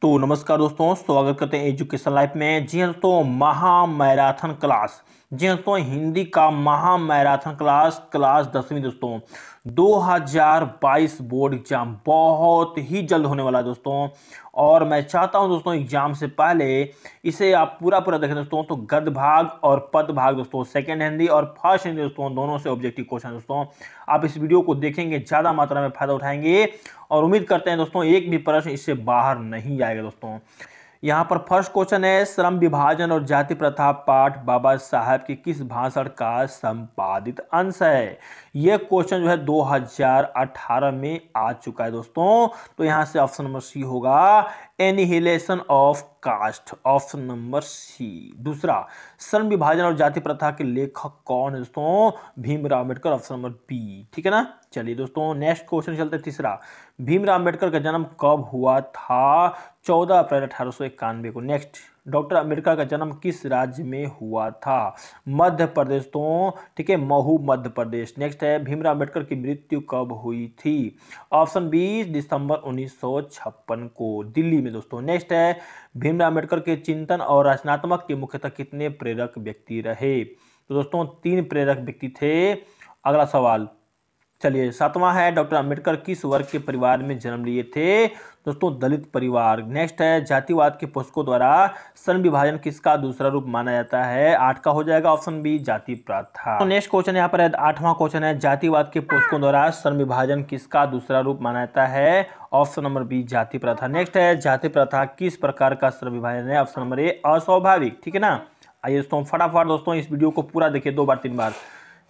तो नमस्कार दोस्तों, स्वागत करते हैं एजुकेशन लाइफ में। जी हाँ दोस्तों, महा मैराथन क्लास, जी हाँ दोस्तों, हिंदी का महा मैराथन क्लास 10वीं दोस्तों 2022 बोर्ड एग्जाम बहुत ही जल्द होने वाला है दोस्तों। और मैं चाहता हूं दोस्तों एग्जाम से पहले इसे आप पूरा देखें दोस्तों। तो गद्य भाग और पद भाग दोस्तों, सेकंड हिंदी और फर्स्ट हिंदी दोस्तों, दोनों से ऑब्जेक्टिव क्वेश्चन दोस्तों आप इस वीडियो को देखेंगे, ज्यादा मात्रा में फायदा उठाएंगे और उम्मीद करते हैं दोस्तों एक भी प्रश्न इससे बाहर नहीं जाएगा दोस्तों। यहाँ पर फर्स्ट क्वेश्चन है, श्रम विभाजन और जाति प्रथा पाठ बाबा साहब के किस भाषण का संपादित अंश है। यह क्वेश्चन जो है 2018 में आ चुका है दोस्तों। तो यहाँ से ऑप्शन नंबर सी होगा, annihilation of caste, option number C. दूसरा, श्रम विभाजन और जाति प्रथा के लेखक कौन है दोस्तों, Bhimrao Ambedkar, option number B. ठीक है ना। चलिए दोस्तों नेक्स्ट क्वेश्चन चलते हैं। तीसरा, भीमराव अम्बेडकर का जन्म कब हुआ था, 14 अप्रैल 1891 को। नेक्स्ट, डॉक्टर अम्बेडकर का जन्म किस राज्य में हुआ था, मध्य प्रदेश तो, ठीक है, महू मध्य प्रदेश। नेक्स्ट है, भीमराव अम्बेडकर की मृत्यु कब हुई थी, ऑप्शन 20 दिसंबर 1956 को, दिल्ली में दोस्तों। नेक्स्ट है, भीमराव अम्बेडकर के चिंतन और रचनात्मक के मुख्यतः कितने प्रेरक व्यक्ति रहे। तो दोस्तों 3 प्रेरक व्यक्ति थे। अगला सवाल चलिए, सातवां है, डॉक्टर अम्बेडकर किस वर्ग के परिवार में जन्म लिए थे, दोस्तों दलित परिवार। नेक्स्ट है, जातिवाद के पोषकों द्वारा श्रम विभाजन किसका दूसरा रूप माना जाता है, 8 का हो जाएगा ऑप्शन बी, जाति प्रथा। तो नेक्स्ट क्वेश्चन यहाँ पर है, 8वां क्वेश्चन है, जातिवाद के पोषकों द्वारा श्रम विभाजन किसका दूसरा रूप माना जाता है, ऑप्शन नंबर बी, जाति प्रथा। नेक्स्ट है, जाति प्रथा किस प्रकार का श्रम विभाजन है, ऑप्शन नंबर ए, अस्वाभाविक। ठीक है ना। आइए दोस्तों फटाफट दोस्तों इस वीडियो को पूरा देखिए 2 बार 3 बार।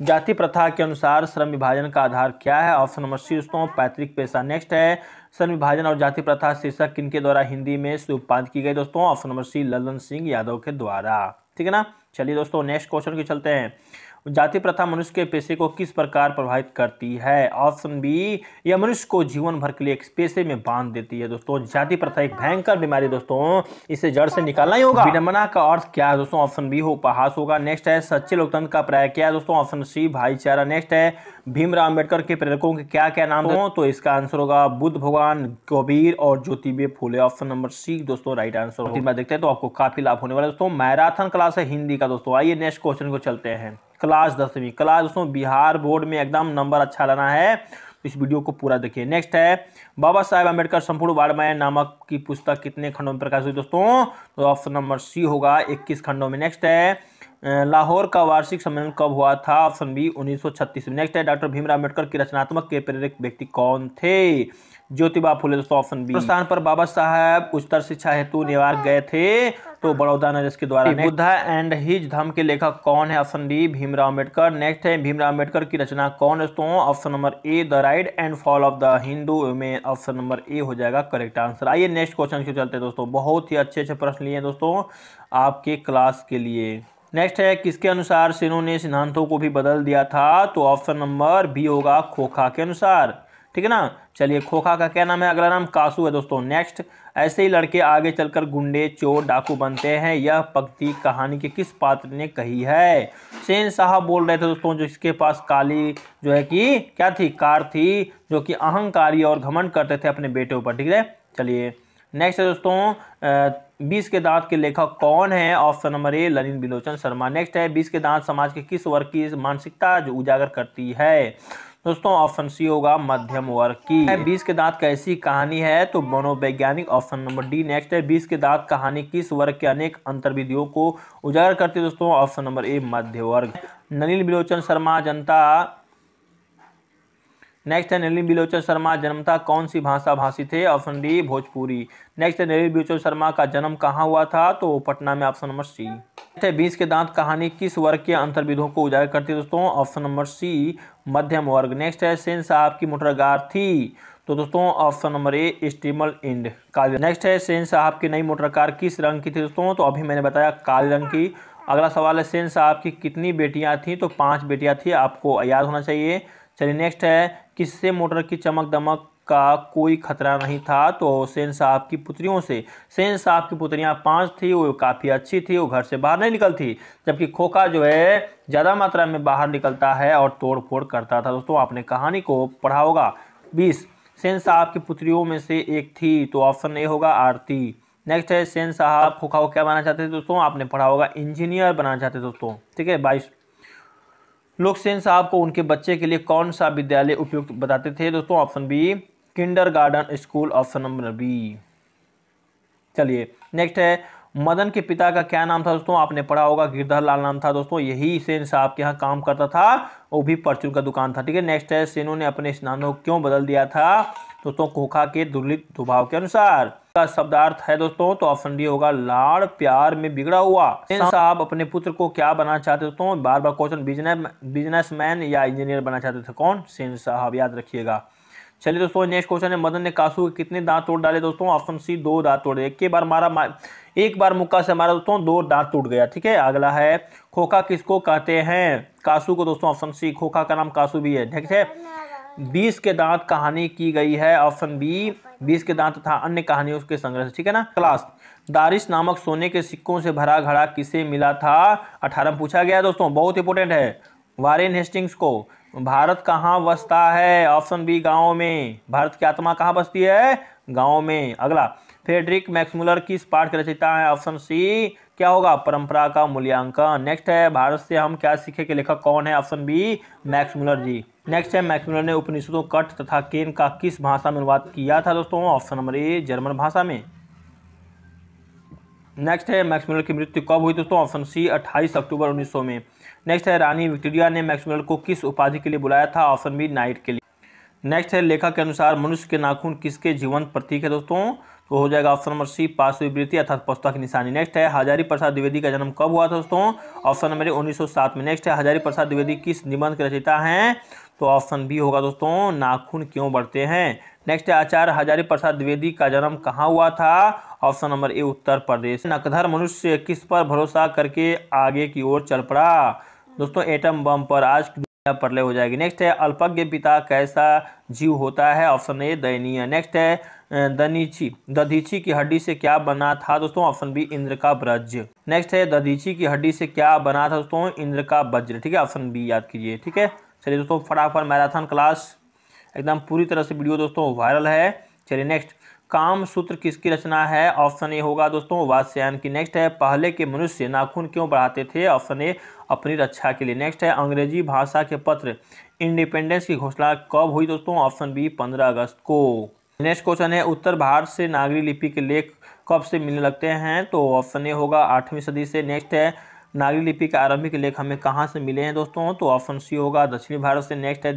जाति प्रथा के अनुसार श्रम विभाजन का आधार क्या है, ऑप्शन नंबर सी दोस्तों, पैतृक पेशा। नेक्स्ट है, श्रम विभाजन और जाति प्रथा शीर्षक किनके द्वारा हिंदी में संपादित की गई दोस्तों, option number C, Lalan Singh Yadav के द्वारा। ठीक है ना। चलिए दोस्तों नेक्स्ट क्वेश्चन की चलते हैं। जाति प्रथा मनुष्य के पेशे को किस प्रकार प्रभावित करती है, ऑप्शन बी, यह मनुष्य को जीवन भर के लिए एक पेशे में बांध देती है दोस्तों। जाति प्रथा एक भयंकर बीमारी दोस्तों, इसे जड़ से निकालना ही होगा। विडंबना का अर्थ क्या है दोस्तों, ऑप्शन बी हो, उपहास होगा। नेक्स्ट है, सच्चे लोकतंत्र का पर्याय क्या है दोस्तों, ऑप्शन सी, भाईचारा। नेक्स्ट है, भीमराव अम्बेडकर के प्रेरकों के क्या क्या नाम हो, तो इसका आंसर होगा बुद्ध भगवान, कबीर और ज्योतिबा फूले, ऑप्शन नंबर सी दोस्तों राइट आंसर। 3 बार देखते हैं तो आपको काफी लाभ होने वाला है दोस्तों। मैराथन क्लास है हिंदी का दोस्तों। आइए नेक्स्ट क्वेश्चन को चलते हैं। क्लास 10वीं क्लास दोस्तों, बिहार बोर्ड में एकदम नंबर अच्छा लाना है तो इस वीडियो को पूरा देखिए। नेक्स्ट है, बाबा साहेब अम्बेडकर संपूर्ण वाङ्मय नामक की पुस्तक कितने खंडों में प्रकाशित हुई दोस्तों, तो ऑप्शन नंबर सी होगा, 21 खंडों में। नेक्स्ट है, लाहौर का वार्षिक सम्मेलन कब हुआ था, ऑप्शन बी, 1936 में। नेक्स्ट है, डॉक्टर भीमराव अम्बेडकर की रचनात्मक के प्रेरक व्यक्ति कौन थे, ज्योतिबा फूले दोस्तों, ऑप्शन बी। स्थान पर बाबा साहब उच्चतर शिक्षा हेतु न्यूयॉर्क गए थे, तो बड़ौदा नरेश के द्वारा। बुद्धा एंड हिज धम्म के लेखक कौन है, option D, Bhimrao Ambedkar. Next है, भीमराव अम्बेडकर की रचना कौन है दोस्तों, option number A, the rise and fall of the Hindu में, ऑप्शन नंबर ए हो जाएगा करेक्ट आंसर। आइए नेक्स्ट क्वेश्चन के चलते हैं दोस्तों। बहुत ही अच्छे प्रश्न लिए दोस्तों आपके क्लास के लिए। नेक्स्ट है, किसके अनुसार सेनों ने सिद्धांतों को भी बदल दिया था, तो ऑप्शन नंबर बी होगा, खोखा के अनुसार। ठीक है ना। चलिए, खोखा का क्या नाम है, अगला नाम कासू है दोस्तों। नेक्स्ट, ऐसे ही लड़के आगे चलकर गुंडे चोर डाकू बनते हैं, यह पंक्ति कहानी के किस पात्र ने कही है, सेन साहब बोल रहे थे दोस्तों, जो इसके पास काली जो है कि क्या थी, कार थी, जो कि अहंकारी और घमंड करते थे अपने बेटे ऊपर। ठीक है। चलिए नेक्स्ट है दोस्तों, 20 के दांत के लेखक कौन है, ऑप्शन नंबर ए, ललित बिलोचन शर्मा। नेक्स्ट है, 20 के दांत समाज के किस वर्ग की मानसिकता जो उजागर करती है दोस्तों, ऑप्शन सी होगा, मध्यम वर्ग की। 20 के दांत कैसी कहानी है, तो मनोवैज्ञानिक, ऑप्शन नंबर डी। नेक्स्ट है, 20 के दांत कहानी किस वर्ग के अनेक अंतर्विधियों को उजागर करती है दोस्तों, ऑप्शन नंबर ए, मध्य वर्ग। नलिनी बिलोचन शर्मा जनता। नेक्स्ट है, नलिनी बिलोचन शर्मा जन्मता कौन सी भाषा भाषी थे, ऑप्शन डी, भोजपुरी। नेक्स्ट है, नलिनी बिलोचन शर्मा का जन्म कहाँ हुआ था, तो पटना में, ऑप्शन नंबर सी। नेक्स्ट है, 20 के दांत कहानी किस वर्ग के अंतर्विधों को उजागर करती है दोस्तों, ऑप्शन नंबर सी, मध्यम वर्ग। नेक्स्ट है, सेन साहब की मोटरकार थी, तो दोस्तों ऑप्शन नंबर ए, स्टीमल इंड, काले। नेक्स्ट है, सेन साहब की नई मोटरकार किस रंग की थी दोस्तों, तो अभी मैंने बताया काले रंग की। अगला सवाल है, सेन साहब की कितनी बेटियां थी, तो 5 बेटियां थी, आपको याद होना चाहिए। चलिए नेक्स्ट है, किससे मोटर की चमक दमक का कोई खतरा नहीं था, तो सेन साहब की पुत्रियों से। सेन साहब की पुत्रियां 5 थी, वो काफ़ी अच्छी थी, वो घर से बाहर नहीं निकलती, जबकि खोखा जो है ज़्यादा मात्रा में बाहर निकलता है और तोड़ फोड़ करता था दोस्तों। आपने कहानी को पढ़ा होगा। 20 सेन साहब की पुत्रियों में से एक थी, तो ऑप्शन ए होगा आरती। नेक्स्ट है, सेन साहब खोखा को क्या बनाना चाहते थे दोस्तों, आपने पढ़ा होगा इंजीनियर बनाना चाहते थे दोस्तों, ठीक है। 22 लोग सेन साहब को उनके बच्चे के लिए कौन सा विद्यालय उपयुक्त बताते थे दोस्तों, option B kindergarten school, option number B. चलिए नेक्स्ट है, मदन के पिता का क्या नाम था दोस्तों, आपने पढ़ा होगा गिरधर लाल नाम था दोस्तों, यही सेन साहब के यहाँ काम करता था, वो भी परचून का दुकान था, ठीक है। नेक्स्ट है, सेनों ने अपने स्नानों को क्यों बदल दिया था दोस्तों, खोखा के दुर्लित स्वभाव के अनुसार। का शब्दार्थ है दोस्तों, तो ऑप्शन डी होगा लाड़ प्यार में बिगड़ा हुआ। सेन साहब अपने पुत्र को क्या बनाना चाहते दोस्तों, बार बार क्वेश्चन, बिजनेसमैन या इंजीनियर बनाना चाहते थे, कौन, सेन साहब, याद रखिएगा। चलिए दोस्तों नेक्स्ट क्वेश्चन है, मदन ने कासू के कितने दांत तोड़ डाले दोस्तों, ऑप्शन सी 2 दांत तोड़े, एक बार मुक्का से मारा दोस्तों 2 दांत टूट गया, ठीक है। अगला है, खोखा किसको कहते हैं, कासू को दोस्तों, ऑप्शन सी, खोखा का नाम कासू भी है, ठीक है। 20 के दांत कहानी की गई है, ऑप्शन बी 20 के दांत तथा अन्य कहानियों के संग्रह से, ठीक है ना। क्लास, दारिश नामक सोने के सिक्कों से भरा घड़ा किसे मिला था, 18 में पूछा गया दोस्तों, बहुत इंपोर्टेंट है, वारेन हेस्टिंग्स को। भारत कहाँ बसता है, ऑप्शन बी गाँव में, भारत की आत्मा कहाँ बसती है, गाँव में। अगला, फ्रेडरिक मैक्समुलर किस पाठ के रचयिता है, ऑप्शन सी क्या होगा, परंपरा का मूल्यांकन। नेक्स्ट है, भारत से हम क्या सीखे के लेखक कौन है, ऑप्शन बी मैक्समुलर जी। नेक्स्ट है, मैक्समुलर ने उपनिषदों कट तथा केन का किस भाषा में अनुवाद किया था दोस्तों, ऑप्शन नंबर ए जर्मन भाषा में। नेक्स्ट है, मैक्समुलर की मृत्यु कब हुई दोस्तों, ऑप्शन सी 28 अक्टूबर 1900 में। नेक्स्ट है, रानी विक्टोरिया ने मैक्समुलर को किस उपाधि के लिए बुलाया था, ऑप्शन बी नाइट के लिए। नेक्स्ट है, लेखक के अनुसार मनुष्य के नाखून किसके जीवंत प्रतीक है दोस्तों, तो हो जाएगा ऑप्शन नंबर सी पार्श्ववृत्ति अर्थात पौष्ता की निशानी। नेक्स्ट है, हजारी प्रसाद द्विवेदी का जन्म कब हुआ था दोस्तों, ऑप्शन नंबर 1907 में। नेक्स्ट है, हजारी प्रसाद द्विवेदी किस निबंध के रचयिता हैं, तो ऑप्शन बी होगा दोस्तों नाखून क्यों बढ़ते हैं। नेक्स्ट है, आचार्य हजारी प्रसाद द्विवेदी का जन्म कहाँ हुआ था, ऑप्शन नंबर ए उत्तर प्रदेश। नकधर मनुष्य किस पर भरोसा करके आगे की ओर चल पड़ा दोस्तों, एटम बम पर, आज की दुनिया प्रलय हो जाएगी। नेक्स्ट है, अल्पज्ञ पिता कैसा जीव होता है, ऑप्शन ए दयनीय। नेक्स्ट है, दधीची की हड्डी से क्या बना था दोस्तों, ऑप्शन बी इंद्र का वज्र। नेक्स्ट है, दधीची की हड्डी से क्या बना था दोस्तों, इंद्र का वज्र, ठीक है, ऑप्शन बी याद कीजिए, ठीक है। चलिए दोस्तों फटाफट मैराथन क्लास एकदम पूरी तरह से वीडियो दोस्तों वायरल है। चलिए नेक्स्ट, काम सूत्र किसकी रचना है, ऑप्शन ए होगा दोस्तों वात्स्यायन की। नेक्स्ट है, पहले के मनुष्य नाखून क्यों बढ़ाते थे, ऑप्शन ए अपनी रक्षा के लिए। नेक्स्ट है, अंग्रेजी भाषा के पत्र इंडिपेंडेंस की घोषणा कब हुई दोस्तों, ऑप्शन बी 15 अगस्त को। नेक्स्ट क्वेश्चन है, उत्तर भारत से नागरी लिपि के लेख कब से मिलने लगते हैं, तो ऑप्शन ए होगा 8वीं सदी से। नेक्स्ट है, नागरी लिपि के आरंभिक लेख हमें कहाँ से मिले हैं दोस्तों, तो ऑप्शन सी होगा दक्षिणी भारत से। नेक्स्ट है,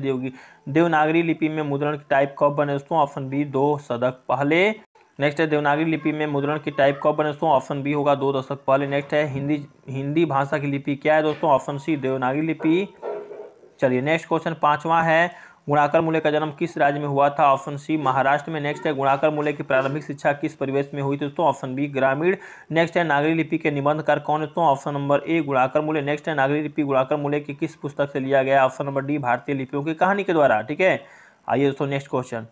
देवनागरी लिपि में मुद्रण की टाइप कब बने दोस्तों, ऑप्शन बी 2 दशक पहले। नेक्स्ट है, देवनागरी लिपि में मुद्रण की टाइप कब बने दोस्तों, ऑप्शन बी होगा 2 दशक पहले। नेक्स्ट है, हिंदी भाषा की लिपि क्या है दोस्तों, ऑप्शन सी देवनागरी लिपि। चलिए नेक्स्ट क्वेश्चन 5वां है, गुणाकर मूल्य का जन्म किस राज्य में हुआ था, ऑप्शन सी महाराष्ट्र में। नेक्स्ट है, गुणाकर मूल्य की प्रारंभिक शिक्षा किस परिवेश में हुई थी दोस्तों, ऑप्शन बी ग्रामीण। नेक्स्ट है, नागरी लिपि के निबंधकार कौन है दोस्तों, ऑप्शन नंबर ए गुणाकर मूल्य। नेक्स्ट है, नागरी लिपि गुणाकर मूल्य की किस पुस्तक से लिया गया, ऑप्शन नंबर डी भारतीय लिपियों की कहानी के द्वारा, ठीक है। आइए दोस्तों नेक्स्ट क्वेश्चन,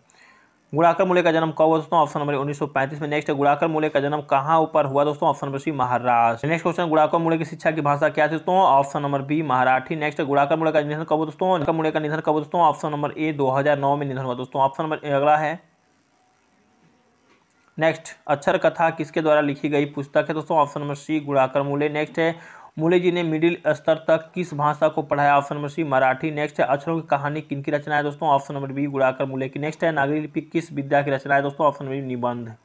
गुणाकर मूल्य का जन्म कब हुआ दोस्तों, ऑप्शन नंबर 1935 में। नेक्स्ट है, गुणाकर मूल्य का जन्म कहाँ ऊपर हुआ दोस्तों, option number C Maharashtra. Next question, Gunakar Muley की शिक्षा की भाषा क्या थी दोस्तों, option number B Marathi. Next है, गुणाकर मूल्य का निधन कब हुआ दोस्तों, गुणाकर मूल्य का निधन कब हुआ दोस्तों, ऑप्शन नंबर ए 2009 में निधन हुआ दोस्तों, ऑप्शन नंबर ए। अगला है नेक्स्ट, अक्षर कथा किसके द्वारा लिखी गई पुस्तक है दोस्तों, ऑप्शन नंबर सी गुणाकर मूल्य। नेक्स्ट है, मूल्य जी ने मिडिल स्तर तक किस भाषा को पढ़ाया, option number C Marathi. Next है, अक्षरों की कहानी किनकी रचना है दोस्तों, option number B Gunakar Muley की। नेक्स्ट है, नागरी लिपि किस विद्या की रचना है दोस्तों, ऑप्शन नंबर निबंध।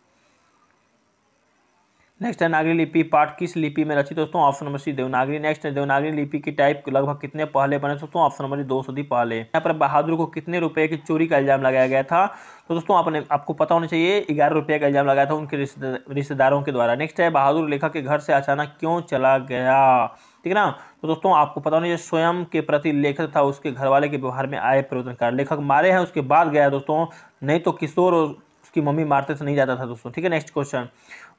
नेक्स्ट है, नागरी लिपि पाठ किस लिपि में रचित दोस्तों, option number C Devanagari. Next है, देवनागरी लिपि की टाइप लगभग कितने पहले बने दोस्तों, ऑप्शन नंबर 2 सदी पहले। यहाँ पर बहादुर को कितने रुपए की चोरी का इल्जाम लगाया गया था, तो दोस्तों आपको पता होना चाहिए 11 रुपये का इल्जाम लगाया था उनके रिश्तेदारों के द्वारा। नेक्स्ट है, बहादुर लेखक के घर से अचानक क्यों चला गया, ठीक है ना। तो दोस्तों आपको पता होना चाहिए स्वयं के प्रति लेखक था, उसके घर वाले के व्यवहार में आए परिवर्तन कारण लेखक मारे हैं उसके बाद गया दोस्तों, नहीं तो किशोर उसकी मम्मी मारते तो नहीं जाता था दोस्तों। ठीक है, नेक्स्ट क्वेश्चन,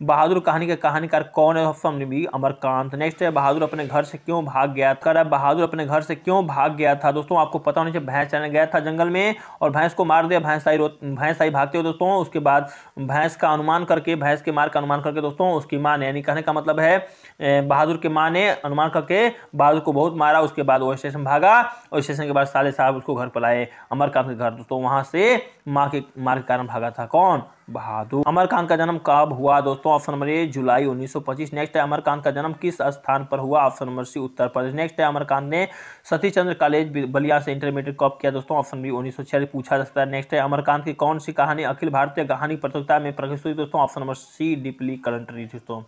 बहादुर कहानी का कहानीकार कौन है? Option B Amarkant. नेक्स्ट है, बहादुर अपने घर से क्यों भाग गया था? बहादुर अपने घर से क्यों भाग गया था दोस्तों? आपको पता होना चाहिए, भैंस चराने गया था जंगल में और भैंस को मार दिया, भैंस आई भागते हुए दोस्तों। उसके बाद भैंस का अनुमान करके, भैंस के मार का अनुमान करके दोस्तों उसकी माँ ने, यानी कहने का मतलब है बहादुर के माँ ने अनुमान करके बहादुर को बहुत मारा। उसके बाद वो स्टेशन भागा और स्टेशन के बाद साले साहब उसको घर पर लाए, अमरकांत के घर दोस्तों। वहां से माँ के मार के कारण भागा था कौन? बहादुर। अमरकांत का जन्म कब हुआ दोस्तों? ऑप्शन नंबर ए जुलाई 1925। नेक्स्ट है, अमरकांत का जन्म किस स्थान पर हुआ? ऑप्शन नंबर सी उत्तर प्रदेश। नेक्स्ट है, अमरकांत ने सतीश चंद्र कॉलेज बलिया से इंटरमीडिएट कब किया दोस्तों? ऑप्शन बी 1946 पूछा जा सकता है। नेक्स्ट है, अमरकांत की कौन सी कहानी अखिल भारतीय कहानी प्रतियोगिता में प्रकाशित हुई दोस्तों? ऑप्शन नंबर सी डीपली कलेक्टरी दोस्तों।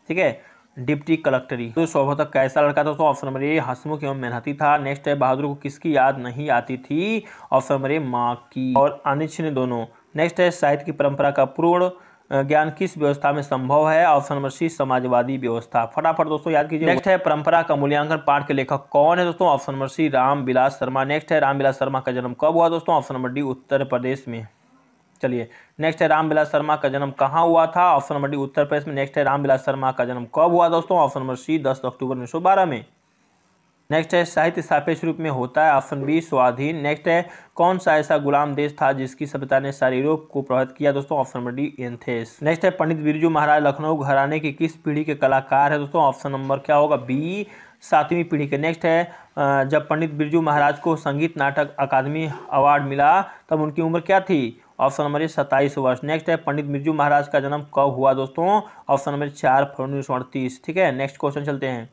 ठीक है, डिप्टी कलेक्टरी। तो स्वभावतः कैसा लड़का था दोस्तों? ऑप्शन नंबर ए हंसमुख एवं मेहनती था। नेक्स्ट है, बहादुर को किसकी याद नहीं आती थी? ऑप्शन नंबर ए माँ की और अनिच्छिन्न दोनों। नेक्स्ट है, साहित्य की परंपरा का पूर्ण ज्ञान किस व्यवस्था में संभव है? ऑप्शन नंबर सी समाजवादी व्यवस्था। फटाफट दोस्तों याद कीजिए। नेक्स्ट है, परंपरा का मूल्यांकन पाठ के लेखक कौन है दोस्तों? Option number C Ramvilas Sharma. Next है, रामविलास शर्मा का जन्म कब हुआ दोस्तों? Option number D Uttar Pradesh में। चलिए, नेक्स्ट है, रामविलास शर्मा का जन्म कहाँ हुआ था? Option number D Uttar Pradesh में। नेक्स्ट है, रामविलास शर्मा का जन्म कब हुआ दोस्तों? ऑप्शन नंबर सी 10 अक्टूबर 1912 में। नेक्स्ट है, साहित्य सापेक्ष रूप में होता है? ऑप्शन बी स्वाधीन। नेक्स्ट है, कौन सा ऐसा गुलाम देश था जिसकी सभ्यता ने सारे यूरोप को प्रभावित किया दोस्तों? Option number D Athens. Next है, पंडित बिरजू महाराज लखनऊ घराने की किस पीढ़ी के कलाकार है दोस्तों? ऑप्शन नंबर क्या होगा? बी 7वीं पीढ़ी के। नेक्स्ट है, जब पंडित बिरजू महाराज को संगीत नाटक अकादमी अवार्ड मिला तब उनकी उम्र क्या थी? ऑप्शन नंबर 27 वर्ष। नेक्स्ट है, पंडित बिरजू महाराज का जन्म कब हुआ दोस्तों? ऑप्शन नंबर 4 फरवरी 1938। ठीक है, नेक्स्ट क्वेश्चन चलते हैं।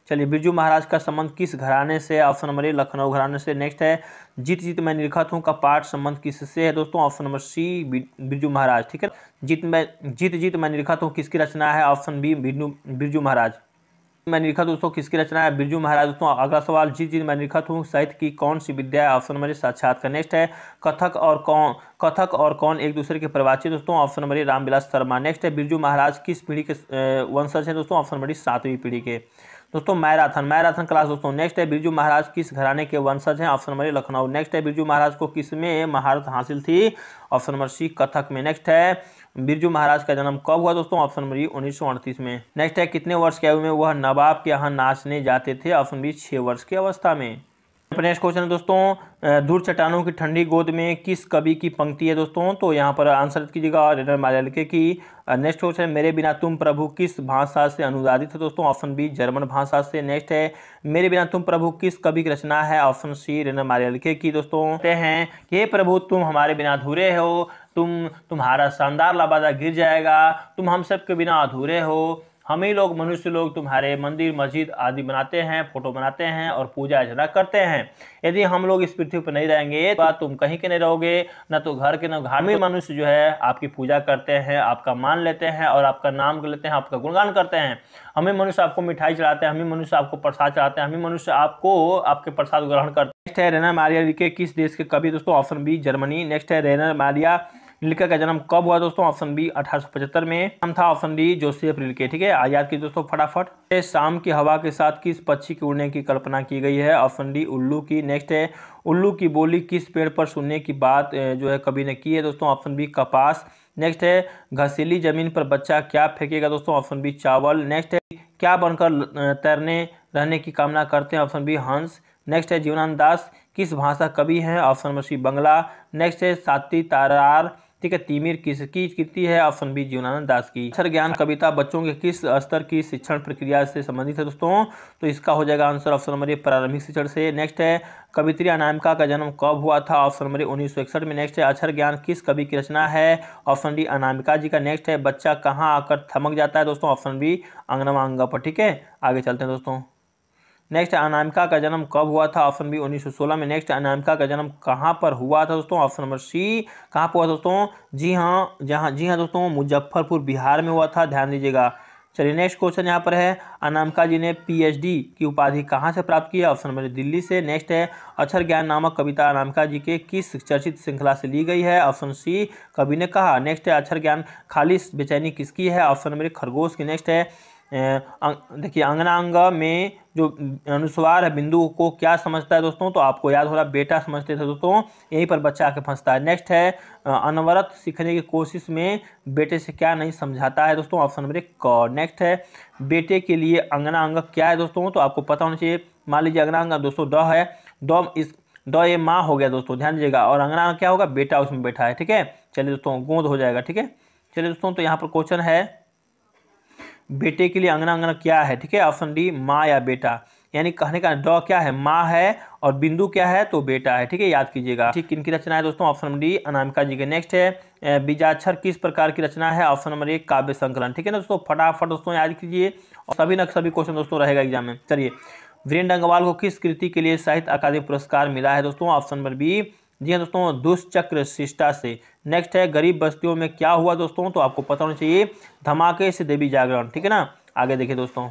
चलिए, बिरजू महाराज का संबंध किस घराने से? ऑप्शन नंबर ए लखनऊ घराने से। नेक्स्ट है, जीत जीत मैं निरखत हूँ का पाठ संबंध किससे है दोस्तों? ऑप्शन नंबर सी बिरजू महाराज। ठीक है, जीत जीत मैं निरखत हूँ किसकी रचना है? Option B Birju Maharaj. मैं निरखत दोस्तों किसकी रचना है? बिरजू महाराज दोस्तों। अगला सवाल, जीत जीत मैं निरखत हूँ साहित्य की कौन सी विद्या है? ऑप्शन नंबर साक्षात्कार। नेक्स्ट है, कथक और कौन एक दूसरे के प्रवाची दोस्तों? Option number Ramvilas Sharma. Next है, बिरजू महाराज किस पीढ़ी के वंशज हैं दोस्तों? ऑप्शन नंबर 7वीं पीढ़ी के दोस्तों। मैराथन क्लास दोस्तों। नेक्स्ट है, बिरजू महाराज किस घराने के वंशज हैं? Option number Lucknow. नेक्स्ट है, बिरजू महाराज को किस में महारत हासिल थी? ऑप्शन नंबर सी कथक में। नेक्स्ट है, बिरजू महाराज का जन्म कब हुआ दोस्तों? ऑप्शन नंबर 1938 में। नेक्स्ट है, कितने वर्ष की आयु में वह नवाब के यहाँ नाचने जाते थे? ऑप्शन बी 6 वर्ष की अवस्था में। नेक्स्ट क्वेश्चन है दोस्तों, दूर चट्टानों की ठंडी गोद में किस कवि की पंक्ति है दोस्तों? तो यहाँ पर आंसर कीजिएगा रेनर मार्शल की। नेक्स्ट क्वेश्चन, मेरे बिना तुम प्रभु किस भाषा से अनुवादित है दोस्तों? ऑप्शन बी जर्मन भाषा से। नेक्स्ट है, मेरे बिना तुम प्रभु किस कवि की रचना है? ऑप्शन सी रेनर मार्शल की दोस्तों। कहते हैं कि हे प्रभु तुम हमारे बिना अधूरे हो, तुम्हारा शानदार लबादा गिर जाएगा, तुम हम सब के बिना अधूरे हो, हम ही लोग मनुष्य लोग तुम्हारे मंदिर मस्जिद आदि बनाते हैं, फोटो बनाते हैं और पूजा अर्चना करते हैं। यदि हम लोग इस पृथ्वी पर नहीं रहेंगे तो तुम कहीं के नहीं रहोगे, न तो घर के न घर में। मनुष्य जो है आपकी पूजा करते हैं, आपका मान लेते हैं और आपका नाम लेते हैं, आपका गुणगान करते हैं। हमें मनुष्य आपको मिठाई चढ़ाते हैं, हमें मनुष्य आपको प्रसाद चढ़ाते हैं, हमें मनुष्य आपको आपके प्रसाद ग्रहण करते हैं। नेक्स्ट है, रेनर मारिया रिल्के किस देश के कवि दोस्तों? Option B Germany. नेक्स्ट है, रेनर मारिया रिल्के का जन्म कब हुआ दोस्तों? ऑप्शन बी 1875 में। नाम था ऑप्शन डी जोसेफ रिल्के। ठीक है, याद कीजिए दोस्तों फटाफट। शाम की हवा के साथ किस पक्षी के उड़ने की कल्पना की गई है? ऑप्शन डी उल्लू की। नेक्स्ट है, उल्लू की बोली किस पेड़ पर सुनने की बात जो है कवि ने की है दोस्तों? ऑप्शन बी कपास। नेक्स्ट है, घसीली जमीन पर बच्चा क्या फेंकेगा दोस्तों? ऑप्शन बी चावल। नेक्स्ट है, क्या बनकर तैरने रहने की कामना करते हैं? ऑप्शन बी हंस। नेक्स्ट है, जीवनानंद दास किस भाषा कवि हैं? ऑप्शन नंबर सी बंगला। नेक्स्ट है, साती तारार ठीक है तिमिर किसकी कृति है? ऑप्शन बी जीवनानंद दास की। अक्षर ज्ञान कविता बच्चों के किस स्तर की शिक्षण प्रक्रिया से संबंधित है दोस्तों? तो इसका हो जाएगा आंसर ऑप्शन नंबर ए प्रारंभिक शिक्षण से। नेक्स्ट है, कवित्री अनामिका का जन्म कब हुआ था? ऑप्शन नंबर 1961 में। नेक्स्ट है, अक्षर ज्ञान किस कवि की रचना है? ऑप्शन डी अनामिका जी का। नेक्स्ट है, बच्चा कहाँ आकर थमक जाता है दोस्तों? ऑप्शन बी अंगनमा अंगा पर। ठीक है, आगे चलते हैं दोस्तों। नेक्स्ट, अनामिका का जन्म कब हुआ था? ऑप्शन बी 1916 में। नेक्स्ट, अनामिका का जन्म कहाँ पर हुआ था दोस्तों? ऑप्शन नंबर सी कहाँ पर हुआ दोस्तों? जी हाँ दोस्तों, मुजफ्फरपुर बिहार में हुआ था, ध्यान दीजिएगा। चलिए नेक्स्ट क्वेश्चन यहाँ पर है, अनामिका जी ने पीएचडी की उपाधि कहाँ से प्राप्त की? ऑप्शन नंबर दिल्ली से। नेक्स्ट है, अक्षर ज्ञान नामक कविता अनामिका जी के किस चर्चित श्रृंखला से ली गई है? ऑप्शन सी कवि ने कहा। नेक्स्ट है, अक्षर ज्ञान खालिश बेचैनी किसकी है? ऑप्शन नंबर खरगोश की। नेक्स्ट है, देखिए अंगनांग में जो अनुस्वार है बिंदु को क्या समझता है दोस्तों, तो आपको याद हो रहा बेटा समझते थे दोस्तों, यहीं पर बच्चा आके फंसता है। नेक्स्ट है अनवरत सीखने की कोशिश में बेटे से क्या नहीं समझाता है दोस्तों, ऑप्शन नंबर 1 क। नेक्स्ट है बेटे के लिए अंगनांग क्या है दोस्तों, तो आपको पता होना चाहिए। मान लीजिए अंगनांग दोस्तों ड है, ड ये माँ हो गया दोस्तों, ध्यान दीजिएगा, और अंगनांग क्या होगा, बेटा उसमें बैठा है। ठीक है, चलिए दोस्तों गोंद हो जाएगा। ठीक है, चलिए दोस्तों तो यहाँ पर क्वेश्चन है बेटे के लिए अंगना क्या है। ठीक है, ऑप्शन डी माँ या बेटा, यानी कहने का ड क्या है, माँ है, और बिंदु क्या है, तो बेटा है। ठीक है, याद कीजिएगा। ठीक, किनकी रचना है दोस्तों, ऑप्शन नंबर डी अनामिका जी के। नेक्स्ट है बीजाक्षर किस प्रकार की रचना है, ऑप्शन नंबर 1 काव्य संकलन। ठीक है ना दोस्तों, फटाफट दोस्तों याद कीजिए, और सभी न सभी क्वेश्चन दोस्तों रहेगा एग्जाम में। चलिए, वीरेंद्र अंगवाल को किस कृति के लिए साहित्य अकादमी पुरस्कार मिला है दोस्तों, ऑप्शन नंबर बी, जी हाँ दोस्तों, दुष्चक्र शिष्टा से। नेक्स्ट है गरीब बस्तियों में क्या हुआ दोस्तों, तो आपको पता होना चाहिए धमाके से देवी जागरण। ठीक है ना, आगे देखिए दोस्तों।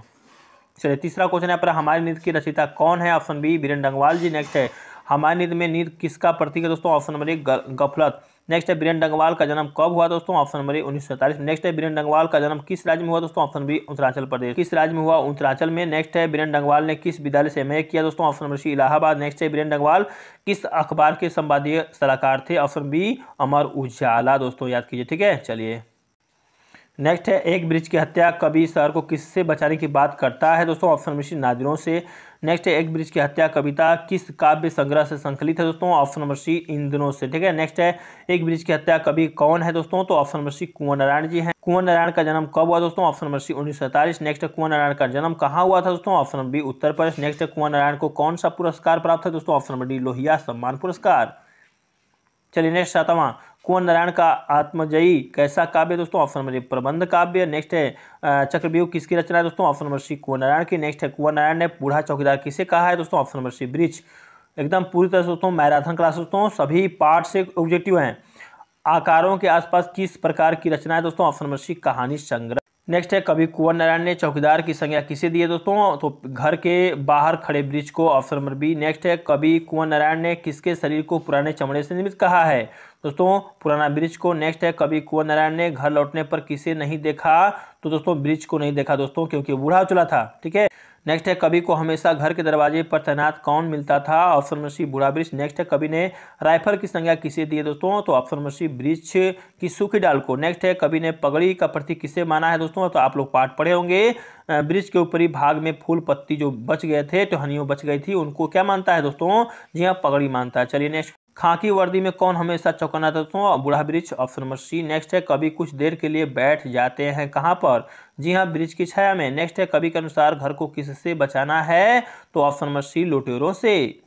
चलिए, तीसरा क्वेश्चन यहाँ पर हमारे नीति की रचयिता कौन है, ऑप्शन बी वीरेंद्र अंगवाल जी। नेक्स्ट है हमारे नीति में नीति किसका प्रतीक है दोस्तों, ऑप्शन नंबर 1 गफलत। नेक्स्ट है वीरेंद्र अंगवाल का जन्म कब हुआ दोस्तों, ऑप्शन नंबर 1947। नेक्स्ट है वीरेंद्र अंगवाल का जन्म किस राज्य में हुआ दोस्तों, ऑप्शन बी उत्तरांचल प्रदेश। किस राज्य में हुआ, उत्तरांचल में। नेक्स्ट है वीरेंद्र अंगवाल ने किस विद्यालय से एमए किया दोस्तों, option number C Allahabad. Next है वीरेंद्र अंगवाल किस अखबार के संपादकीय सलाहकार थे, ऑप्शन बी अमर उजाला दोस्तों, याद कीजिए। ठीक है, चलिए नेक्स्ट है एक ब्रिज की हत्या कवि शहर को किससे बचाने की बात करता है दोस्तों, ऑप्शन नंबर सी नादिरों से। नेक्स्ट है एक ब्रिज की हत्या कविता किस काव्य संग्रह से संकलित है दोस्तों, ऑप्शन नंबर सी इंद्रों से। ठीक है, नेक्स्ट है एक ब्रिज की हत्या कवि कौन है दोस्तों, तो ऑप्शन नंबर सी कुंवर नारायण जी हैं। कुंवर नारायण का जन्म कब हुआ दोस्तों, ऑप्शन नंबर सी 1947। नेक्स्ट है कुंवर नारायण का जन्म कहाँ हुआ था दोस्तों, option number B Uttar Pradesh. Next है कुंवर नारायण को कौन सा पुरस्कार प्राप्त है दोस्तों, ऑप्शन नंबर डी लोहिया सम्मान पुरस्कार। चलिए नेक्स्ट सातवां, कुंवर नारायण का आत्मजयी कैसा काव्य दोस्तों, ऑप्शन नंबर 1 प्रबंध काव्य। नेक्स्ट है चक्रव्यूह किसकी रचना है दोस्तों, ऑप्शन नंबर सी कुंवर नारायण की। नेक्स्ट है कुंवर नारायण ने बूढ़ा चौकीदार किसे कहा है दोस्तों, ऑप्शन नंबर सी ब्रिज। एकदम पूरी तरह से दोस्तों मैराथन क्लास दोस्तों सभी पार्ट से ऑब्जेक्टिव हैं। आकारों के आसपास किस प्रकार की रचना है दोस्तों, ऑप्शन नंबर सी कहानी संग्रह। नेक्स्ट है कवि कुंवर नारायण ने चौकीदार की संज्ञा किसे दी है दोस्तों, तो घर के बाहर खड़े ब्रिज को, ऑप्शन नंबर बी। नेक्स्ट है कवि कुंवर नारायण ने किसके शरीर को पुराने चमड़े से निर्मित कहा है दोस्तों, पुराना ब्रिज को। नेक्स्ट है कवि कुंवर नारायण ने घर लौटने पर किसे नहीं देखा, तो दोस्तों ब्रिज को नहीं देखा दोस्तों, क्योंकि बूढ़ा हो चला था। ठीक है, नेक्स्ट है कवि को हमेशा घर के दरवाजे पर तैनात कौन मिलता था, ऑप्शन नंबर सी बूढ़ा वृक्ष। नेक्स्ट है कवि ने राइफल की संज्ञा किसे दी है दोस्तों, तो ऑप्शन नंबर सी वृक्ष की सूखी डाल को। नेक्स्ट है कवि ने पगड़ी का प्रतीक किसे माना है दोस्तों, तो आप लोग पाठ पढ़े होंगे, वृक्ष के ऊपरी भाग में फूल पत्ती जो बच गए थे, टहनियों बच गई थी, उनको क्या मानता है दोस्तों, जी हाँ पगड़ी मानता है। चलिए नेक्स्ट, खाकी वर्दी में कौन हमेशा चौकन्ना था दोस्तों, बूढ़ा वृक्ष, ऑप्शन नंबर सी। नेक्स्ट है कवि कुछ देर के लिए बैठ जाते हैं कहाँ पर, जी हाँ वृक्ष की छाया में। नेक्स्ट है कवि के अनुसार घर को किससे बचाना है, तो ऑप्शन नंबर सी लुटेरों से।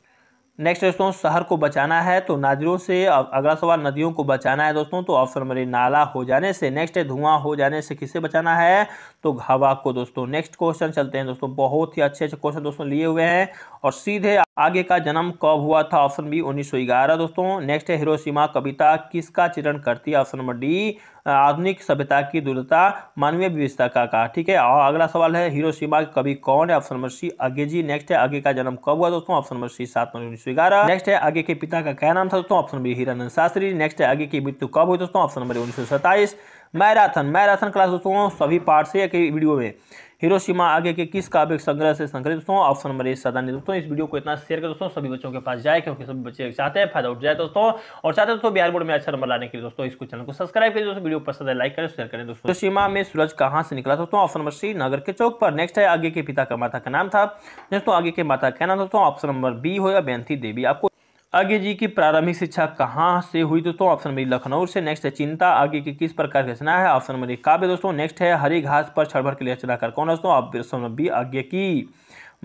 नेक्स्ट दोस्तों शहर को बचाना है तो नादिरों से। अगला सवाल नदियों को बचाना है दोस्तों, तो ऑप्शन नंबर ए नाला हो जाने से। नेक्स्ट है धुआं हो जाने से किसे बचाना है, तो हवा को दोस्तों। नेक्स्ट क्वेश्चन चलते हैं दोस्तों, बहुत ही अच्छे अच्छे क्वेश्चन दोस्तों लिए हुए हैं और सीधे आगे का जन्म कब हुआ था, ऑप्शन बी 1911 दोस्तों। नेक्स्ट है हिरोशिमा कविता किसका चित्रण करती है, ऑप्शन नंबर डी आधुनिक सभ्यता की दुर्दशा मानवीय विविधता का। ठीक है, और अगला सवाल है हिरोशिमा के कवि कौन है, ऑप्शन नंबर सी आगे जी। नेक्स्ट है आगे का जन्म कब हुआ दोस्तों, ऑप्शन नंबर सी 7 नवंबर 1911। नेक्स्ट है आगे के पिता का क्या नाम था दोस्तों, option B Hiranand Shastri. Next है आगे की मृत्यु कब हुई दोस्तों, ऑप्शन नंबर 1927। मैराथन क्लास दोस्तों सभी पार्ट से एक वीडियो में हिरोशिमा आगे के किस काव्य संग्रह से संग्रहित दोस्तों, ऑप्शन नंबर ए सदानी दोस्तों। इस वीडियो को इतना शेयर कर दोस्तों सभी बच्चों के पास जाए, क्योंकि सभी बच्चे चाहते हैं फायदा उठ जाए दोस्तों, और चाहते हैं दोस्तों बिहार बोर्ड में अच्छा नंबर लाने के लिए दोस्तों इसको चैनल को सब्सक्राइब करिए दोस्तों, वीडियो पसंद है लाइक करें शेयर करें दोस्तों। हिरोशिमा में सूरज कहाँ से निकला दोस्तों, ऑप्शन नंबर सी नगर के चौक पर। नेक्स्ट है आगे के पिता का माता का नाम था दोस्तों, आगे के माता क्या नाम दोस्तों, ऑप्शन नंबर बी होगा बेंथी देवी। आपको आगे जी की प्रारंभिक शिक्षा कहाँ से हुई दोस्तों, ऑप्शन नंबर लखनऊ से। नेक्स्ट है चिंता आगे की किस प्रकार की रचना है, ऑप्शन नंबर काव्य दोस्तों। नेक्स्ट है हरी घास पर क्षणभर के लिए रचनाकार कौन है दोस्तों, ऑप्शन नंबर बी आगे की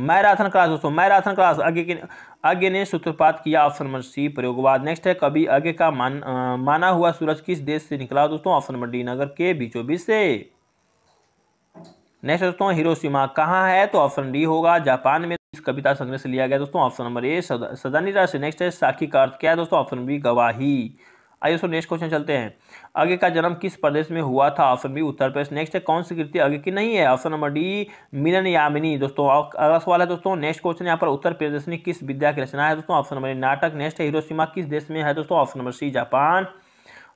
मैराथन क्लास दोस्तों। मैराथन क्लास आगे ने सूत्रपात किया, ऑप्शन नंबर सी प्रयोगवाद। नेक्स्ट है कभी आगे का माना हुआ सूरज किस देश से निकला दोस्तों, ऑप्शन नंबर डी नगर के बीचों बीच से। नेक्स्ट दोस्तों हिरोशिमा कहाँ है, तो ऑप्शन डी होगा जापान में। इस कविता संग्रह से लिया गया दोस्तों, ऑप्शन नंबर ए सदानीरा से। नेक्स्ट है साखी का अर्थ क्या है दोस्तों, ऑप्शन बी गवाही। आइए दोस्तों नेक्स्ट क्वेश्चन चलते हैं, आगे का जन्म किस प्रदेश में हुआ था, option B Uttar Pradesh. Next है कौन सी कृति आगे की नहीं है, ऑप्शन नंबर डी मिलन यामिनी दोस्तों। अगला सवाल है दोस्तों नेक्स्ट क्वेश्चन यहाँ पर उत्तर प्रदेश में किस विद्या की रचना है दोस्तों, ऑप्शन नंबर नाटक। नेक्स्ट है हिरोशिमा किस देश में है दोस्तों, ऑप्शन नंबर सी जापान।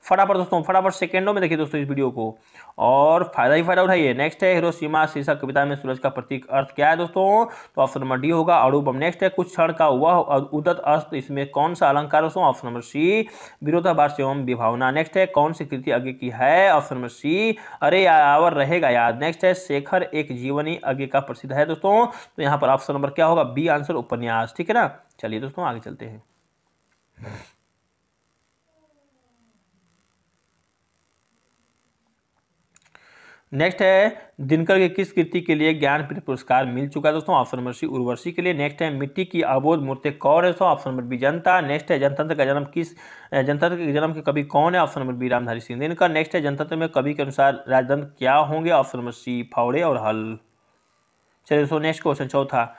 फटाफट दोस्तों, फटाफट सेकेंडों में देखिए दोस्तों इस वीडियो को और फायदा ही फायदा उठाइए। नेक्स्ट है हिरोशिमा शीर्षक कविता में सूरज का प्रतीक अर्थ क्या है दोस्तों, तो ऑप्शन नंबर डी होगा अणु बम। नेक्स्ट है कुछ क्षण का वह उदत अस्त, इसमें कौन सा अलंकार दोस्तों, ऑप्शन नंबर सी विरोधाभास एवं विभावना। नेक्स्ट है कौन सी कृति आगे की है, ऑप्शन नंबर सी अरे यावर रहेगा याद। नेक्स्ट है शेखर एक जीवनी आगे का प्रसिद्ध है दोस्तों, तो यहाँ पर ऑप्शन नंबर क्या होगा, बी आंसर उपन्यास। ठीक है ना, चलिए दोस्तों आगे चलते हैं। नेक्स्ट है दिनकर के किस कृति के लिए ज्ञानपीठ पुरस्कार मिल चुका है दोस्तों, ऑप्शन नंबर सी उर्वशी के लिए। नेक्स्ट है मिट्टी की अबोध मूर्ति कौन है, ऑप्शन नंबर बी जनता। नेक्स्ट है जनतंत्र के जन्म के कवि कौन है, option number B Ramdhari Singh Dinkar. Next है जनतंत्र में कवि के अनुसार राजदंड क्या होंगे, ऑप्शन नंबर सी फावड़े और हल। चलिए दोस्तों नेक्स्ट क्वेश्चन चौथा,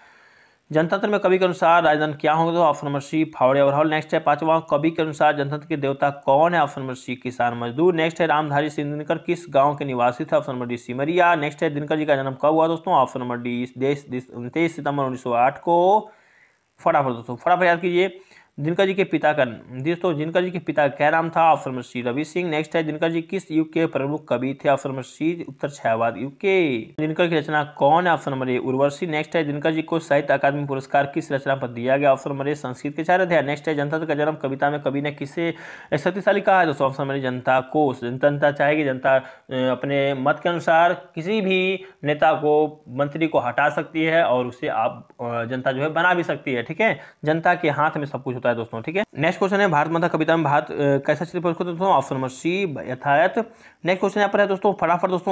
जनतंत्र में कवि के अनुसार राजदंड क्या होंगे, तो ऑप्शन नंबर सी फावड़े और हल। नेक्स्ट है पांचवा, कवि के अनुसार जनतंत्र के देवता कौन है, ऑप्शन नंबर सी किसान मजदूर। नेक्स्ट है रामधारी सिंह दिनकर किस गांव के निवासी थे, option number D Simaria. Next है दिनकर जी का जन्म कब हुआ दोस्तों, ऑप्शन नंबर डी 23 सितंबर 1908 को। फटाफट दोस्तों फटाफट याद कीजिए। दिनकर जी के पिता का दोस्तों, दिनकर जी के पिता का क्या नाम था, option number C Ravi Singh. Next है दिनकर जी किस युग के प्रमुख कवि थे, ऑप्शन नंबर सी उत्तर छायावाद युग के। दिनकर की रचना कौन है, ऑप्शन नंबर ए उर्वशी। नेक्स्ट है दिनकर जी को साहित्य अकादमी पुरस्कार किस रचना पर दिया गया, ऑप्शन नंबर ए संस्कृत के 4 अध्याय। नेक्स्ट है जनतंत्र का जन्म कविता में कवि ने किसे शक्तिशाली कहा है दोस्तों, ऑप्शन नंबर जनता को। जनता चाहेगी, जनता अपने मत के अनुसार किसी भी नेता को मंत्री को हटा सकती है और उसे आप जनता जो है बना भी सकती है। ठीक है, जनता के हाथ में सब कुछ होता है दोस्तों। ठीक है, नेक्स्ट क्वेश्चन है भारत माता कविता में भारत कैसा चित्र प्रस्तुत है दोस्तों, ऑप्शन नंबर सी यथायथ। नेक्स्ट क्वेश्चन यहाँ पर है दोस्तों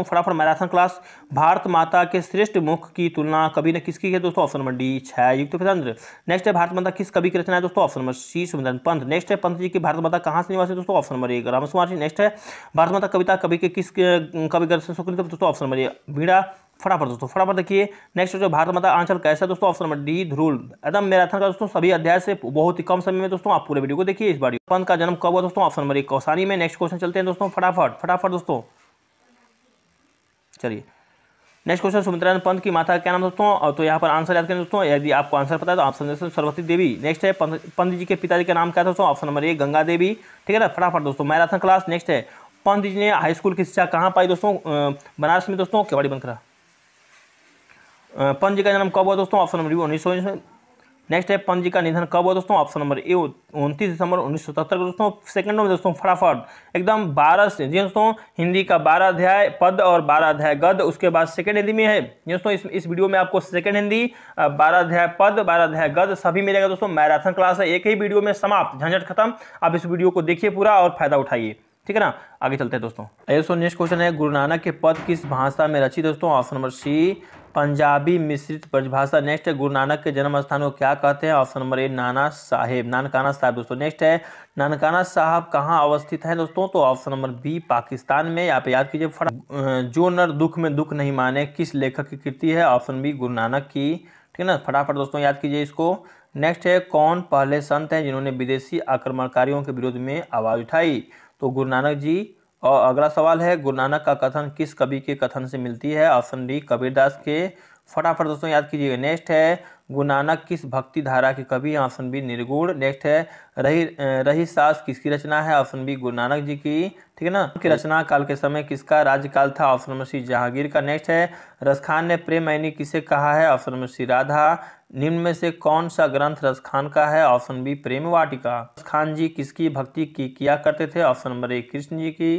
फटाफट मैराथन क्लास, भारत माता के श्रेष्ठ मुख की तुलना कवि ने किसकी की है दोस्तों, ऑप्शन नंबर डी छायायुक्त चंद्र। नेक्स्ट है भारत माता किस कवि की रचना है दोस्तों, ऑप्शन नंबर सी सुमिरन पंत। नेक्स्ट है पंत जी की भारत माता कहाँ से निवासी दोस्तों, option number A Ramkumar ji. Next है भारत माता कविता कवि के किस कवि दोस्तों, ऑप्शन नंबर ए बीड़ा। फटाफट दोस्तों फटाफट देखिए। नेक्स्ट जो भारत माता आंचल कैसा दोस्तों, ऑप्शन नंबर डी ध्रुव। एकदम मैराथन का दोस्तों सभी अध्याय से बहुत ही कम समय में दोस्तों आप पूरे वीडियो को देखिए। इस बार पंत का जन्म कब हुआ दोस्तों, ऑप्शन नंबर 1 कौसानी में। नेक्स्ट क्वेश्चन चलते हैं दोस्तों फटाफट दोस्तों। चलिए नेक्स्ट क्वेश्चन, सुमित्रानंद पंत की माता का क्या नाम दोस्तों, तो यहाँ पर आंसर याद करें दोस्तों, यदि आपको आंसर पता है तो ऑप्शन दें सरस्वती देवी। नेक्स्ट है पंत जी के पिताजी का नाम क्या था दोस्तों, ऑप्शन नंबर 1 गंगा देवी। ठीक है ना, फटाफट दोस्तों मैराथन क्लास। नेक्स्ट है पंत जी ने हाई स्कूल की शिक्षा कहाँ पाई दोस्तों, बनारस में दोस्तों, केवाड़ी बंद करा। पंत जी का जन्म कब हुआ दोस्तों, ऑप्शन नंबर 1919 में। नेक्स्ट है पंत जी का निधन कब हुआ दोस्तों, ऑप्शन नंबर ए 29 दिसंबर 1977 को दोस्तों। सेकंडों में दोस्तों फटाफट एकदम 12 से जी दोस्तों, हिंदी का 12 अध्याय पद और 12 अध्याय गद्य, उसके बाद सेकंड हिंदी में है दोस्तों। इस वीडियो में आपको सेकंड हिंदी 12 अध्याय पद 12 अध्याय गद्य सभी मिलेगा दोस्तों। मैराथन क्लास है, एक ही वीडियो में समाप्त, झंझट खत्म। आप इस वीडियो को देखिए पूरा और फायदा उठाइए। ठीक है ना, आगे चलते हैं दोस्तों। दोस्तों नेक्स्ट क्वेश्चन है गुरु नानक के पद किस भाषा में रची दोस्तों, ऑप्शन नंबर सी पंजाबी मिश्रित ब्रजभाषा। नेक्स्ट है गुरु नानक के जन्म स्थान को क्या कहते हैं, ऑप्शन नंबर ए नानकाना साहिब दोस्तों। नेक्स्ट है नानकाना साहब कहाँ अवस्थित है दोस्तों, तो ऑप्शन नंबर बी पाकिस्तान में। यहाँ पे याद कीजिए जो नर दुख में दुख नहीं माने किस लेखक की कृति है, ऑप्शन बी गुरु नानक की। ठीक है ना, फटाफट दोस्तों याद कीजिए इसको। नेक्स्ट है कौन पहले संत हैं जिन्होंने विदेशी आक्रमणकारियों के विरोध में आवाज उठाई, तो गुरु नानक जी। और अगला सवाल है गुरु नानक का कथन किस कवि के कथन से मिलती है, ऑप्शन डी कबीरदास के। फटाफट दोस्तों याद कीजिएगा। नेक्स्ट है गुरु नानक किस भक्ति धारा के कवि, ऑप्शन बी निर्गुण। नेक्स्ट है रही सास किसकी रचना है, ऑप्शन बी गुरु नानक जी की। ठीक है ना, की रचना काल के समय किसका राज्यकाल था, ऑप्शन नंबर सी जहांगीर का। नेक्स्ट है रसखान ने प्रेम मैनी किसे कहा है, ऑप्शन नंबर सी राधा। निम्न में से कौन सा ग्रंथ रसखान का है, ऑप्शन बी प्रेम वाटिका। रसखान जी किसकी भक्ति किया करते थे, ऑप्शन नंबर ए कृष्ण जी की।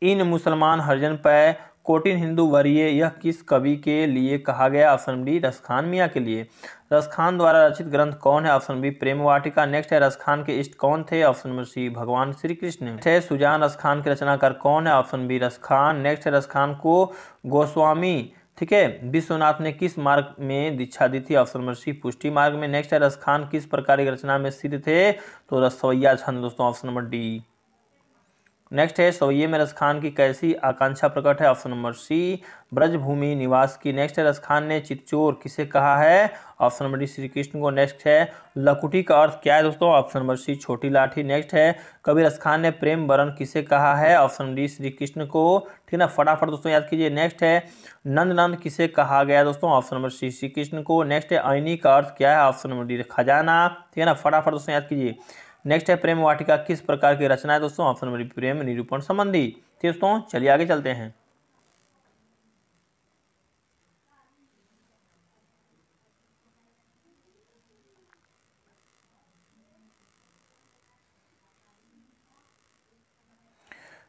इन मुसलमान हरिजन पे कोटिन हिंदू वरीय यह किस कवि के लिए कहा गया, ऑप्शन डी रसखान मियाँ के लिए। रसखान द्वारा रचित ग्रंथ कौन है, ऑप्शन बी प्रेम वाटिका। नेक्स्ट है रसखान के इष्ट कौन थे, ऑप्शन नंबर सी भगवान श्री कृष्ण। नेक्स्ट है सुजान रसखान के रचनाकार कौन है, ऑप्शन बी रसखान। नेक्स्ट है रसखान को गोस्वामी ठीक है विश्वनाथ ने किस मार्ग में दीक्षा दी थी, ऑप्शन नंबर सी पुष्टि मार्ग में। नेक्स्ट है रसखान किस प्रकार की रचना में सिद्ध थे, तो रसवैया छंद दोस्तों, ऑप्शन नंबर डी। नेक्स्ट है सवैये में रसखान की कैसी आकांक्षा प्रकट है, ऑप्शन नंबर सी ब्रजभूमि निवास की। नेक्स्ट है रसखान ने चितचोर किसे कहा है, option number D Shri Krishna को। नेक्स्ट है लकुटी का अर्थ क्या है दोस्तों, ऑप्शन नंबर सी छोटी लाठी। नेक्स्ट है कबीर रसखान ने प्रेम वरण किसे कहा है, ऑप्शन डी श्री कृष्ण को। ठीक है ना, फटाफट दोस्तों याद कीजिए। नेक्स्ट है नंद किसे कहा गया दोस्तों, option number C Shri Krishna को। नेक्स्ट है ऐनी का अर्थ क्या है, ऑप्शन नंबर डी खजाना। ठीक है ना, फटाफट दोस्तों याद कीजिए। नेक्स्ट है प्रेम वाटिका किस प्रकार की रचना है दोस्तों, ऑप्शन नंबर प्रेम निरूपण संबंधी। ठीक दोस्तों, चलिए आगे चलते हैं।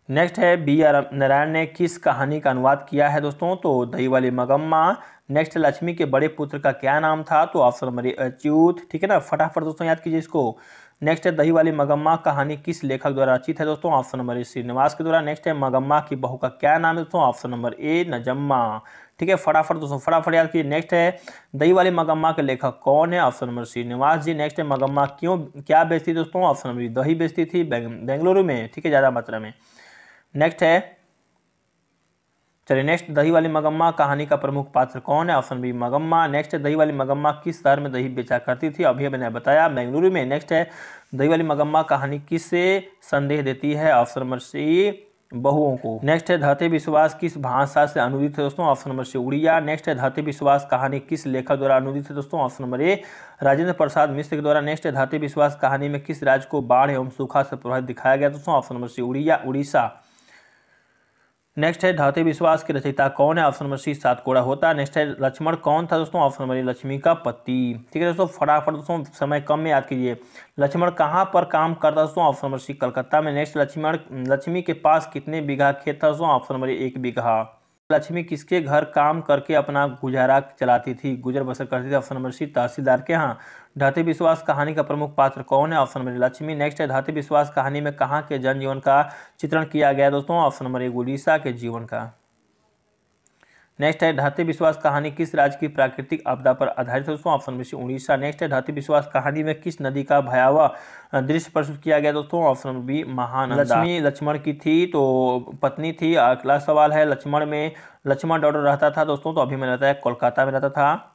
नेक्स्ट है बी आर नारायण ने किस कहानी का अनुवाद किया है दोस्तों, तो दही वाली मगम्मा। नेक्स्ट लक्ष्मी के बड़े पुत्र का क्या नाम था, तो ऑप्शन नंबर अच्युत। ठीक है ना, फटाफट दोस्तों याद कीजिए इसको। नेक्स्ट है दही वाली मगम्मा कहानी किस लेखक द्वारा रचित है दोस्तों, ऑप्शन नंबर श्रीनिवास के द्वारा। नेक्स्ट है मगम्मा की बहू का क्या नाम है दोस्तों, ऑप्शन नंबर ए नजम्मा। ठीक है, फटाफट दोस्तों फटाफट याद कीजिए। नेक्स्ट है दही वाली मगम्मा के लेखक कौन है, ऑप्शन नंबर श्रीनिवास जी। नेक्स्ट है मगम्मा क्यों क्या बेचती दोस्तों, ऑप्शन नंबर दही बेचती थी बेंगलुरु में, ठीक है, ज्यादा मात्रा में। नेक्स्ट है, चलिए नेक्स्ट दही वाली मगम्मा कहानी का प्रमुख पात्र कौन है, ऑप्शन बी मगम्मा। नेक्स्ट है दही वाली मगम्मा किस शहर में दही बेचा करती थी, अभी मैंने बताया बेंगलुरु में। नेक्स्ट है दही वाली मगम्मा कहानी किससे संदेह देती है, ऑप्शन नंबर सी बहुओं को। नेक्स्ट है धरती विश्वास किस भाषा से अनुदित है दोस्तों, option number C Odia. Next है धरती विश्वास कहानी किस लेखक द्वारा अनुदित है दोस्तों, ऑप्शन नंबर ए राजेंद्र प्रसाद मिश्र के द्वारा। नेक्स्ट है धरती विश्वास कहानी में किस राज्य को बाढ़ एवं सूखा से प्रभावित दिखाया गया दोस्तों, option number C Odisha. Next है धरती विश्वास के रचयिता कौन है, ऑप्शन नंबर सी सातकोड़ा होता। नेक्स्ट है लक्ष्मण कौन था दोस्तों, ऑप्शन नंबर ए लक्ष्मी का पति। ठीक है दोस्तों, फटाफट दोस्तों समय कम में याद कीजिए। लक्ष्मण कहाँ पर काम करता दोस्तों, ऑप्शन नंबर सी कलकत्ता में। नेक्स्ट लक्ष्मी के पास कितने बीघा खेत था दोस्तों, ऑप्शन नंबर 1 बीघा। लक्ष्मी किसके घर काम करके अपना गुजारा चलाती थी, गुजर बसर करती थी, ऑप्शन नंबर सी तहसीलदार के यहाँ। धरती विश्वास कहानी का प्रमुख पात्र कौन है, ऑप्शन नंबर लक्ष्मी। नेक्स्ट है धरती विश्वास कहानी में कहाँ के जनजीवन का चित्रण किया गया दोस्तों, ऑप्शन नंबर एक उड़ीसा के जीवन का। नेक्स्ट है धरती विश्वास कहानी किस राज्य की प्राकृतिक आपदा पर आधारित है दोस्तों, option number C Odisha. Next है धरती विश्वास कहानी में किस नदी का भयावह दृश्य प्रस्तुत किया गया दोस्तों, option number B Mahananda. Lakshmi Lakshman की थी तो पत्नी थी। अगला सवाल है लक्ष्मण डॉक्टर रहता था दोस्तों, तो अभी में रहता है कोलकाता में रहता था।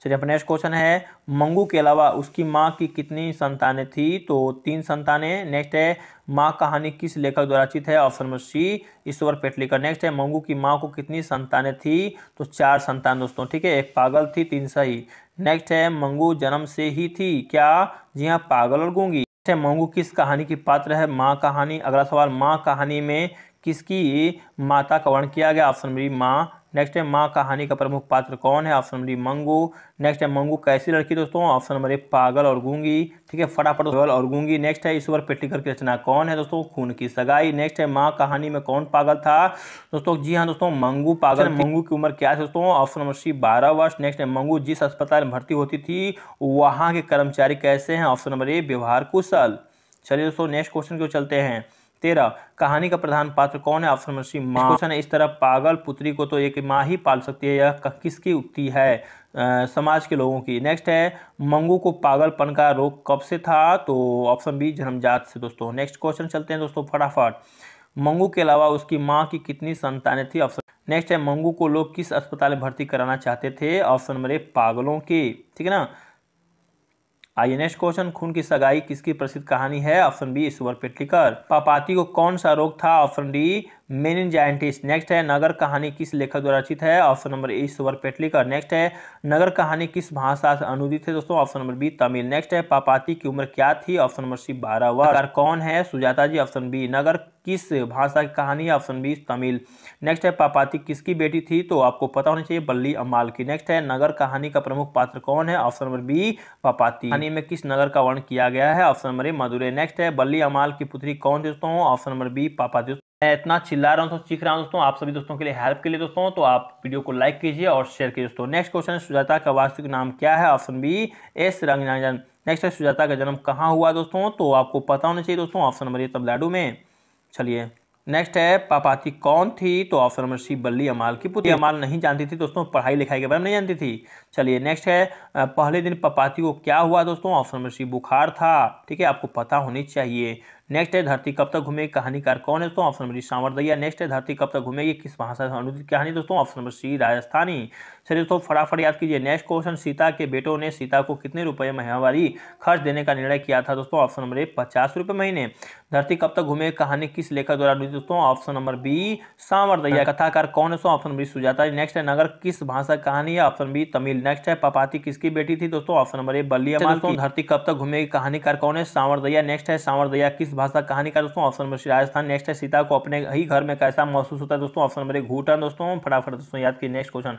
चलिए अपना नेक्स्ट क्वेश्चन है मंगू के अलावा उसकी माँ की कितनी संतानें थी, तो 3 संतानें। नेक्स्ट है माँ कहानी किस लेखक द्वारा रचित है, ऑप्शन नंबर सी ईश्वर पेटलीकर। नेक्स्ट है मंगू की माँ को कितनी संतानें थी, तो 4 संतान दोस्तों। ठीक है, एक पागल थी 3 सही। नेक्स्ट है मंगू जन्म से ही थी क्या, जी हाँ पागल और गूंगी। नेक्स्ट है मंगू किस कहानी की पात्र है, माँ कहानी। अगला सवाल माँ कहानी में किसकी माता का वर्णन किया गया, ऑप्शन नंबर माँ। नेक्स्ट है माँ कहानी का प्रमुख पात्र कौन है, ऑप्शन नंबर मंगू। नेक्स्ट है मंगू कैसी लड़की दोस्तों, ऑप्शन नंबर पागल और गूंगी। ठीक है, फटाफट पागल और गूंगी। नेक्स्ट है ईश्वर पेटलीकर की रचना कौन है दोस्तों, खून की सगाई। नेक्स्ट है माँ कहानी में कौन पागल था दोस्तों, जी हाँ दोस्तों मंगू पागल। मंगू की उम्र क्या है दोस्तों, ऑप्शन नंबर सी 12 वर्ष। नेक्स्ट है मंगू जिस अस्पताल में भर्ती होती थी वहाँ के कर्मचारी कैसे हैं, ऑप्शन नंबर ए व्यवहार कुशल। चलिए दोस्तों नेक्स्ट क्वेश्चन को चलते हैं। 13 कहानी का प्रधान पात्र कौन है, ऑप्शन नंबर सी माँ। क्वेश्चन है इस तरह पागल पुत्री को तो एक माँ ही पाल सकती है, यह किसकी उक्ति है, समाज के लोगों की। नेक्स्ट है मंगू को पागलपन का रोग कब से था, तो ऑप्शन बी जन्मजात से दोस्तों। नेक्स्ट क्वेश्चन चलते हैं दोस्तों फटाफट। मंगू के अलावा उसकी माँ की कितनी संतानें थी, ऑप्शन। नेक्स्ट है मंगू को लोग किस अस्पताल में भर्ती कराना चाहते थे, ऑप्शन नंबर ए पागलों की। ठीक है ना, आइए नेक्स्ट क्वेश्चन खून की सगाई किसकी प्रसिद्ध कहानी है, ऑप्शन बी ईश्वर पेटलीकर। पापाती को कौन सा रोग था, ऑप्शन डी मेनिंजाइटिस। नेक्स्ट है नगर कहानी किस लेखक द्वारा रचित है, option number A Ishwar Petlikar. Next है नगर कहानी किस भाषा से अनुदित है दोस्तों, option number B Tamil. Next है पापाती की उम्र क्या थी, ऑप्शन नंबर सी 12 वर्ष। कौन है सुजाता जी, ऑप्शन बी। नगर किस भाषा की कहानी है, ऑप्शन बी तमिल। नेक्स्ट है पापाती किसकी बेटी थी, तो आपको पता होना चाहिए बल्ली अम्माल की। नेक्स्ट है नगर कहानी का प्रमुख पात्र कौन है, ऑप्शन नंबर बी पापाती। कहानी में किस नगर का वर्णन किया गया है, ऑप्शन नंबर ए मदुरै। नेक्स्ट है बल्ली अम्माल की पुत्री कौन थी दोस्तों, ऑप्शन नंबर बी पापाती। मैं इतना चिल्ला रहा हूँ तो सीख रहा हूँ दोस्तों, आप सभी दोस्तों के लिए हेल्प के लिए दोस्तों, तो आप वीडियो को लाइक कीजिए और शेयर कीजिए दोस्तों। नेक्स्ट क्वेश्चन है सुजाता का वास्तविक नाम क्या है, option B S Ranganathan. Next है सुजाता का जन्म कहाँ हुआ दोस्तों, तो आपको पता होना चाहिए दोस्तों, ऑप्शन नंबर ए तमिलनाडु में। चलिए नेक्स्ट है पापाती कौन थी, तो ऑप्शन नंबर सी बल्ली अम्माल की पुत्री। अम्माल नहीं जानती थी दोस्तों, पढ़ाई लिखाई के बारे में नहीं जानती थी। चलिए नेक्स्ट है पहले दिन पापाती को क्या हुआ दोस्तों, ऑप्शन नंबर सी बुखार था। ठीक है, आपको पता होनी चाहिए। नेक्स्ट है धरती कब तक घूमेगी कहानीकार कौन है दोस्तों, ऑप्शन नंबर सी सांवरदैया। नेक्स्ट है धरती कब तक घूमेगी किस भाषा से अनुदित कहानी दोस्तों, ऑप्शन नंबर सी राजस्थानी। चलिए दोस्तों फटाफट याद कीजिए। नेक्स्ट क्वेश्चन सीता के बेटों ने सीता को कितने रुपए महीनावारी खर्च देने का निर्णय किया था दोस्तों, ऑप्शन नंबर ए 50 रुपए महीने। धरती कब तक घूमेगी कहानी किस लेखक द्वारा अनुदित दोस्तों, ऑप्शन नंबर बी सांवरदैया। कथाकार कौन है दोस्तों, ऑप्शन बी सुजाता। नेक्स्ट है नगर किस भाषा कहानी है, ऑप्शन बी तमिल। नेक्स्ट है पापाती किसकी बेटी थी दोस्तों, ऑप्शन नंबर ए बल्लीअम्मा। दोस्तों धरती कब तक घूमेगी कहानीकार कौन है, सांवरदैया। नेक्स्ट है सांवरदैया किस भाषा का कहानीकार दोस्तों, option number C Rajasthan. Next है सीता को अपने ही घर में कैसा महसूस होता है दोस्तों, ऑप्शन नंबर ए घूटन। दोस्तों फटाफट दोस्तों याद कीजिए। नेक्स्ट क्वेश्चन,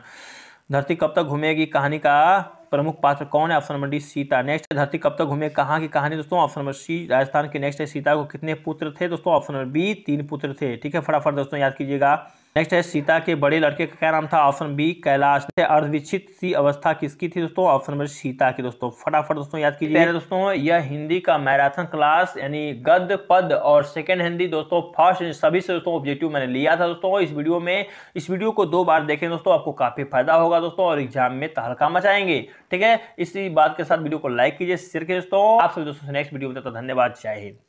धरती कब तक घूमेगी कहानी का प्रमुख पात्र कौन है, option number D Sita. Next है धरती कब तक घूमेगी कहाँ की कहानी दोस्तों, ऑप्शन नंबर सी राजस्थान की। नेक्स्ट है सीता को कितने पुत्र थे दोस्तों, ऑप्शन नंबर बी 3 पुत्र थे। ठीक है फटाफट दोस्तों याद कीजिएगा। नेक्स्ट है सीता के बड़े लड़के का क्या नाम था, ऑप्शन बी कैलाश। अर्धविकसित सी अवस्था किसकी थी दोस्तों, ऑप्शन नंबर सीता की। दोस्तों फटाफट दोस्तों याद कीजिए। दोस्तों यह हिंदी का मैराथन क्लास यानी गद्य पद और सेकंड हिंदी दोस्तों फर्स्ट सभी से दोस्तों ऑब्जेक्टिव मैंने लिया था दोस्तों। इस वीडियो को 2 बार देखें दोस्तों, आपको काफी फायदा होगा दोस्तों और एग्जाम में तहलका मचाएंगे। ठीक है, इसी बात के साथ वीडियो को लाइक कीजिए, शेयर कीजिए दोस्तों। आप सभी दोस्तों से नेक्स्ट वीडियो में, तो धन्यवाद, जय हिंद।